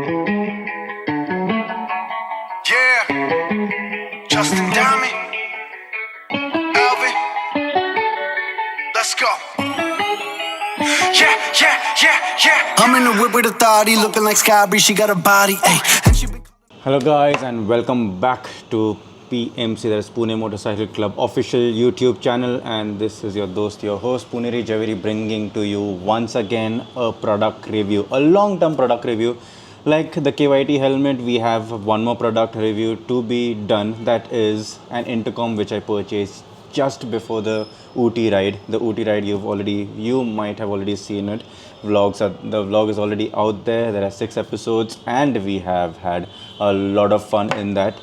Yeah, Justin Diamond, Alvin, let's go. Yeah. I'm in the whip with authority, looking like Sky Bree, she got a body, ayy. And she been... Hello guys and welcome back to PMC, that is Pune Motorcycle Club official YouTube channel, and this is your dost, your host Puneri Javeri, bringing to you once again a product review, a long-term product review. Like the KYT helmet, we have one more product review to be done. That is an intercom which I purchased just before the Ooty ride. The Ooty ride, you might have already seen it. The vlog is already out there. There are 6 episodes and we have had a lot of fun in that.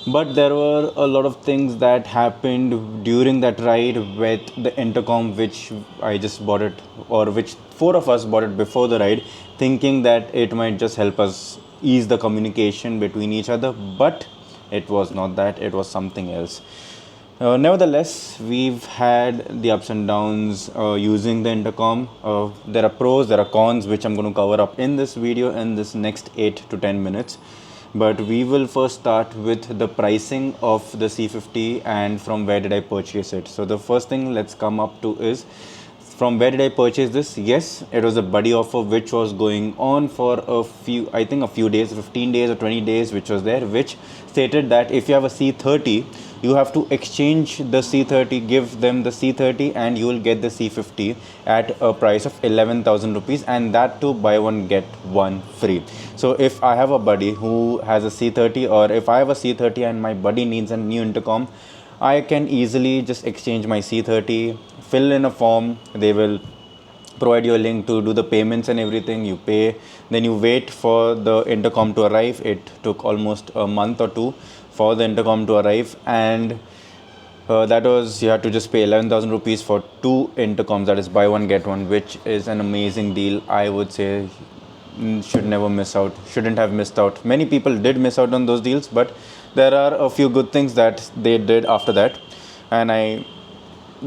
But there were a lot of things that happened during that ride with the intercom, which I just bought it, or which 4 of us bought it before the ride, thinking that it might just help us ease the communication between each other. But it was not that, it was something else. Nevertheless, we've had the ups and downs using the intercom. There are pros, there are cons, which I'm going to cover up in this video in this next 8 to 10 minutes. But we will first start with the pricing of the C50 and from where did I purchase it. So the first thing let's come up to is, from where did I purchase this? Yes, it was a buddy offer which was going on for a few days, 15 days or 20 days, which was there, which stated that if you have a C30, you have to exchange the C30, give them the C30 and you will get the C50 at a price of 11,000 rupees, and that too buy one get one free. So if I have a buddy who has a C30, or if I have a C30 and my buddy needs a new intercom, I can easily just exchange my C30, fill in a form, they will provide you a link to do the payments and everything. You pay, then you wait for the intercom to arrive. It took almost a month or 2 for the intercom to arrive, and that was, you had to just pay 11,000 rupees for 2 intercoms, that is buy one get one, which is an amazing deal. I would say shouldn't have missed out. Many people did miss out on those deals, but there are a few good things that they did after that, and I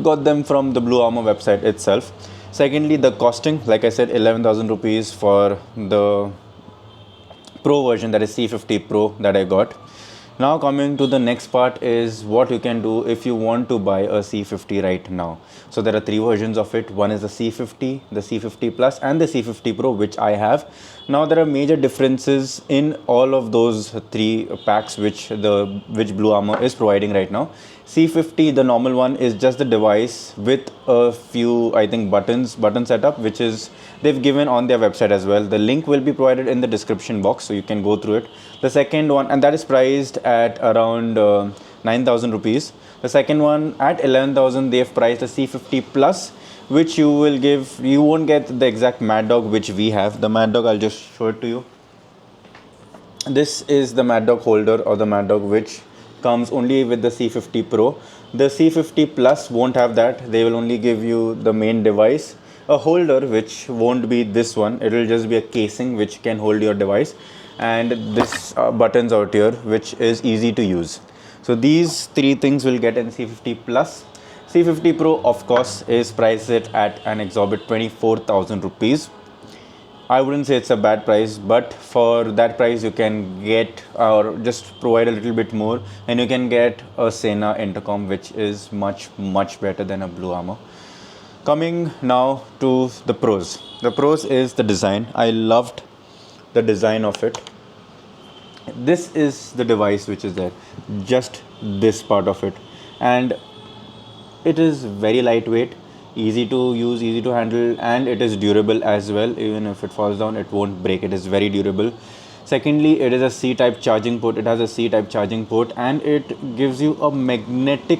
got them from the Bluarmor website itself. Secondly, the costing, like I said, 11,000 rupees for the Pro version, that is C50 Pro that I got. Now coming to the next part is what you can do if you want to buy a C50 right now. So there are 3 versions of it. One is the C50, the C50 Plus and the C50 Pro, which I have. Now there are major differences in all of those 3 packs which Bluarmor is providing right now. C50, the normal one, is just the device with a few, I think, button setup, which is they've given on their website as well. The link will be provided in the description box, so you can go through it. The second one, and that is priced at around 9,000 rupees. The second one at 11,000, they've priced the C50 Plus, which you won't get the exact Mad Dog which we have. The Mad Dog, I'll just show it to you. This is the Mad Dog holder, or the Mad Dog, which comes only with the C50 Pro. The C50 Plus won't have that. They will only give you the main device, a holder which won't be this one. It will just be a casing which can hold your device, and this buttons out here which is easy to use. So these 3 things will get in C50 Plus. C50 Pro, of course, is priced at an exorbitant 24,000 rupees. I wouldn't say it's a bad price, but for that price you can get, or just provide a little bit more, and you can get a Sena intercom, which is much better than a Bluarmor. Coming now to the pros. The pros is the design. I loved the design of it. This is the device which is there, just this part of it, and it is very lightweight, easy to use, easy to handle, and it is durable as well. Even if it falls down, it won't break. It is very durable. Secondly, it is a C-type charging port. It has a C-type charging port, and it gives you a magnetic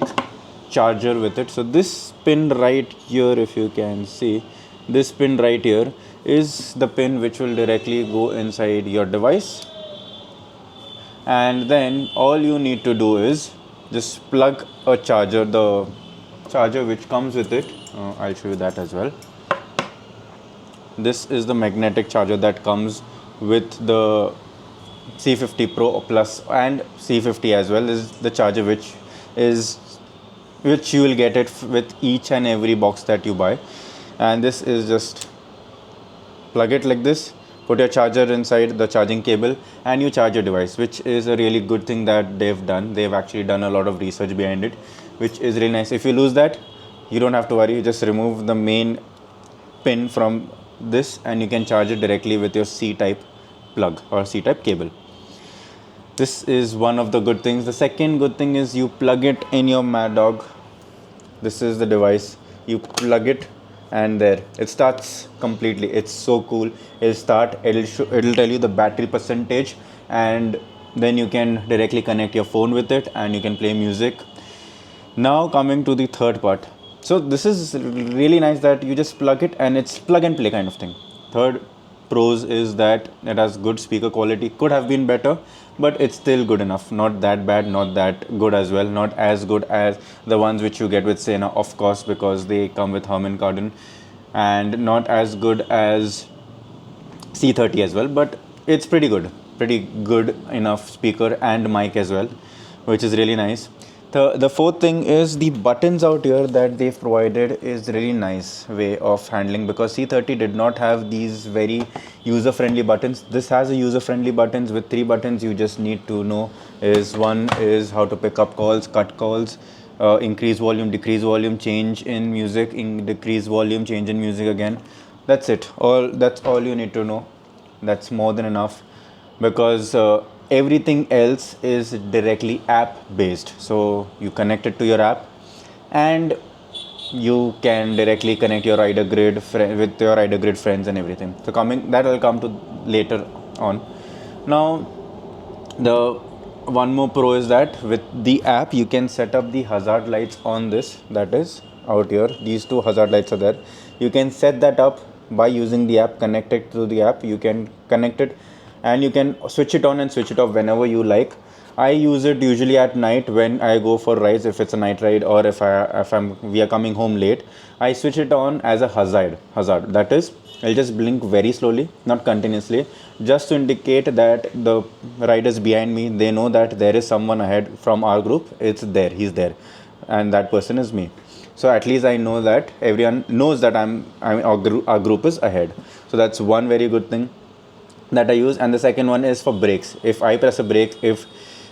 charger with it. So this pin right here, if you can see, this pin right here is the pin which will directly go inside your device, and then all you need to do is just plug a charger, the charger which comes with it. I'll show you that as well. This is the magnetic charger that comes with the C50 Pro Plus and C50 as well. This is the charger which you will get it with each and every box that you buy. And this is just plug it like this, put your charger inside the charging cable, and you charge your device, which is a really good thing that they've done. They've actually done a lot of research behind it, which is really nice. If you lose that, you don't have to worry. You just remove the main pin from this and you can charge it directly with your C-type plug or C-type cable. This is one of the good things. The second good thing is you plug it in your Mad Dog. This is the device. You plug it and there it starts completely. It's so cool. It'll start, it'll tell you the battery percentage, and then you can directly connect your phone with it and you can play music. Now coming to the third part. So this is really nice that you just plug it and it's plug and play kind of thing. Third pros is that it has good speaker quality. Could have been better, but it's still good enough. Not that bad, not that good as well. Not as good as the ones which you get with Sena, of course, because they come with Harman Kardon, and not as good as C30 as well, but it's pretty good enough speaker and mic as well, which is really nice. The fourth thing is the buttons out here that they've provided is really nice way of handling, because C30 did not have these very user-friendly buttons. This has a user-friendly buttons with 3 buttons. You just need to know is one is how to pick up calls, cut calls, increase volume, decrease volume, change in music, decrease volume, change in music again. That's it. That's all you need to know. That's more than enough, because everything else is directly app based. So you connect it to your app and you can directly connect your rider grid with your rider grid friends and everything. So that will come to later on. Now the one more pro is that with the app you can set up the hazard lights on this, that is out here. These 2 hazard lights are there. You can set that up by using the app. Connected to the app, you can connect it and you can switch it on and switch it off whenever you like. I use it usually at night when I go for rides, if it's a night ride, or if we are coming home late. I switch it on as a hazard. That is, I'll just blink very slowly, not continuously, just to indicate that the riders behind me, they know that there is someone ahead from our group. It's there, he's there, and that person is me. So at least I know that everyone knows that our group is ahead. So that's one very good thing that I use. And the second one is for brakes. If I press a brake, if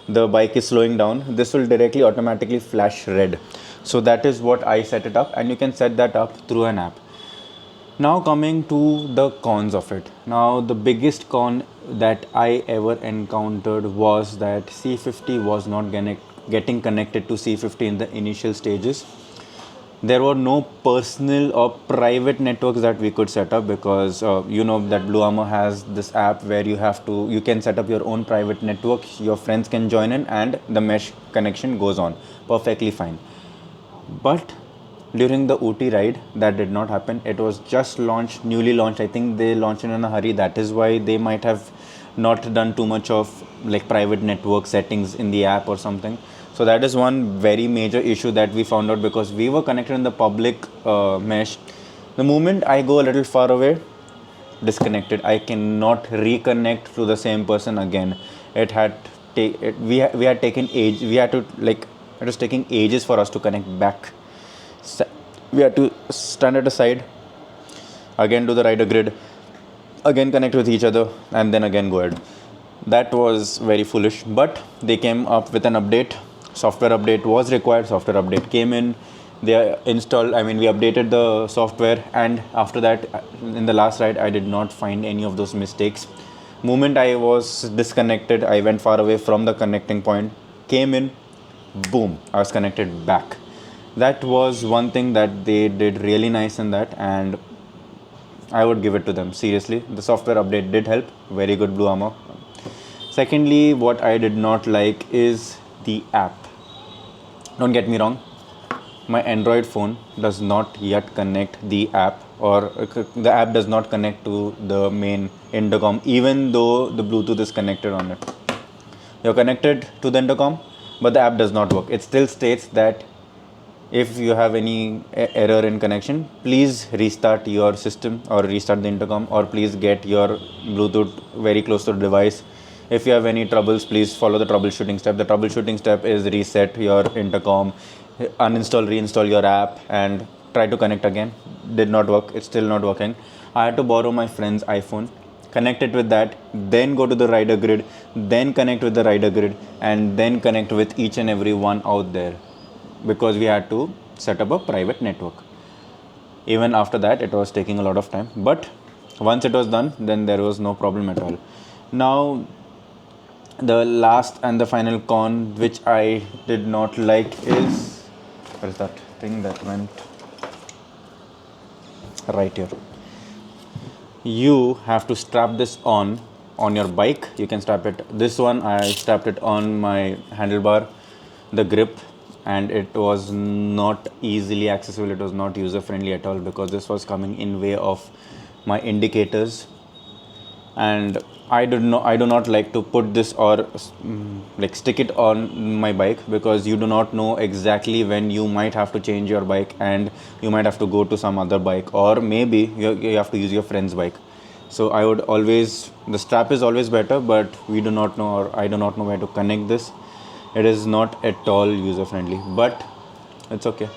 the bike is slowing down, this will directly automatically flash red. So that is what I set it up, and you can set that up through an app. Now coming to the cons of it. Now the biggest con that I ever encountered was that C50 was not getting connected to C50 in the initial stages. There were no personal or private networks that we could set up, because you know that Bluarmor has this app where you can set up your own private network. Your friends can join in and the mesh connection goes on perfectly fine. But during the Ooty ride, that did not happen. It was just newly launched. I think they launched it in a hurry. That is why they might have not done too much of like private network settings in the app or something. So that is one very major issue that we found out, because we were connected in the public mesh. The moment I go a little far away, disconnected. I cannot reconnect to the same person again. It was taking ages for us to connect back. We had to stand at a side, again do the rider grid, again connect with each other, and then again go ahead. That was very foolish, but they came up with an update. Software update was required. Software update came in. They installed, we updated the software, and after that, in the last ride, I did not find any of those mistakes. Moment I was disconnected, I went far away from the connecting point, came in, boom, I was connected back. That was one thing that they did really nice in that, and I would give it to them. Seriously, the software update did help. Very good, Bluarmor. Secondly, what I did not like is the app. Don't get me wrong, my Android phone does not yet connect the app, or the app does not connect to the main intercom, even though the Bluetooth is connected on it. You're connected to the intercom, but the app does not work. It still states that if you have any error in connection, please restart your system or restart the intercom, or please get your Bluetooth very close to the device. If you have any troubles, please follow the troubleshooting step. The troubleshooting step is reset your intercom, uninstall, reinstall your app, and try to connect again. Did not work. It's still not working. I had to borrow my friend's iPhone connect it with that, then go to the rider grid, then connect with the rider grid, and then connect with each and every one out there, because we had to set up a private network. Even after that, it was taking a lot of time, but once it was done, then there was no problem at all. Now, the last and the final con which I did not like is, where is that thing that went right here? You have to strap this on your bike. You can strap it, this one I strapped it on my handlebar, the grip, and it was not easily accessible. It was not user friendly at all, because this was coming in way of my indicators, and I do not like to put this or like stick it on my bike, because you do not know exactly when you might have to change your bike and you might have to go to some other bike, or maybe you have to use your friend's bike. So I would always, the strap is always better, but we do not know, or I do not know where to connect this. It is not at all user friendly, but it's okay.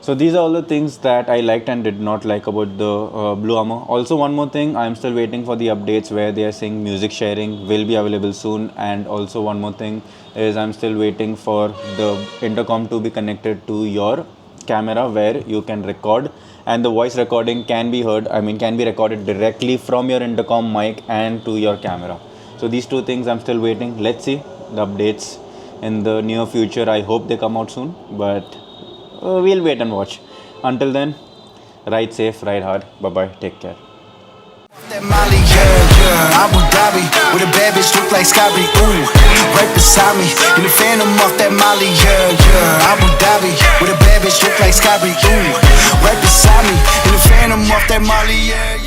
So these are all the things that I liked and did not like about the Bluarmor. Also, one more thing, I'm still waiting for the updates where they are saying music sharing will be available soon. And also one more thing is, I'm still waiting for the intercom to be connected to your camera, where you can record and the voice recording can be heard, can be recorded directly from your intercom mic and to your camera. So these two things I'm still waiting. Let's see the updates in the near future. I hope they come out soon, but we'll wait and watch. Until then, ride safe, ride hard. Bye-bye. Take care. That Molly, yeah, Abu Dhabi, with a bad bitch look like Scotty, ooh, right beside me, in the phantom off that Molly, yeah, Abu Dhabi, with a bad bitch look like Scotty, ooh, right beside me, in the phantom off that Molly, yeah.